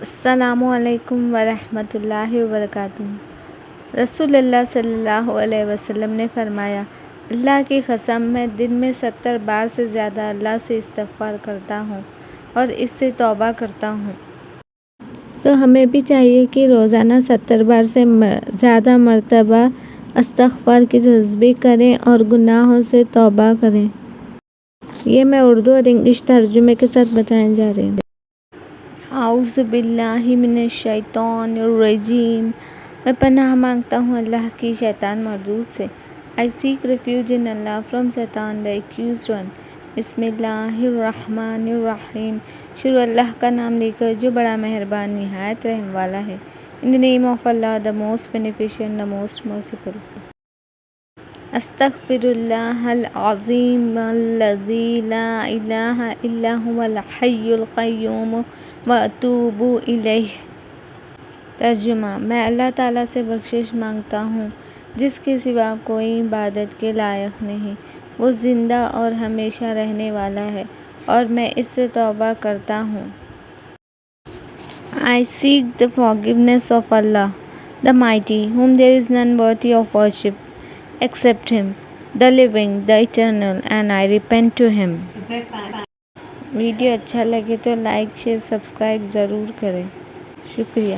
السلام علیکم ورحمۃ اللہ وبرکاتہ۔ رسول اللہ صلی اللہ علیہ وسلم نے فرمایا، اللہ کی قسم میں دن میں 70 بار سے زیادہ اللہ سے استغفار کرتا ہوں اور اس سے توبہ کرتا ہوں۔ تو ہمیں بھی چاہیے کہ روزانہ 70 بار سے زیادہ مرتبہ استغفار کی تسبیح کریں اور گناہوں سے توبہ کریں۔ یہ میں اردو اور انگلش ترجمے کے ساتھ بتانے جا رہی ہوں۔ اعوذ باللہ من الشیطان الرجیم۔ میں پناہ مانگتا ہوں اللہ کی شیطان مردود سے۔ I seek refuge in Allah from Satan the accused one۔ بسم اللہ الرحمن الرحیم۔ شروع اللہ کا نام لے کر جو بڑا مہربان نہایت رحم والا ہے۔ In the name of Allah, the most beneficent, the most merciful۔ استغفر اللہ العظیم الذی لا الہ الا هو الحی القیوم واتوب الیہ۔ ترجمہ: میں اللہ تعالیٰ سے بخشش مانگتا ہوں جس کے سوا کوئی عبادت کے لائق نہیں، وہ زندہ اور ہمیشہ رہنے والا ہے، اور میں اس سے توبہ کرتا ہوں۔ I seek the forgiveness of Allah, the Mighty, whom there is none worthy of worship except Him, the living, the eternal, and I repent to Him۔ Video اچھا لگے تو لائک، شیئر، سبسکرائب ضرور کریں۔ شکریہ۔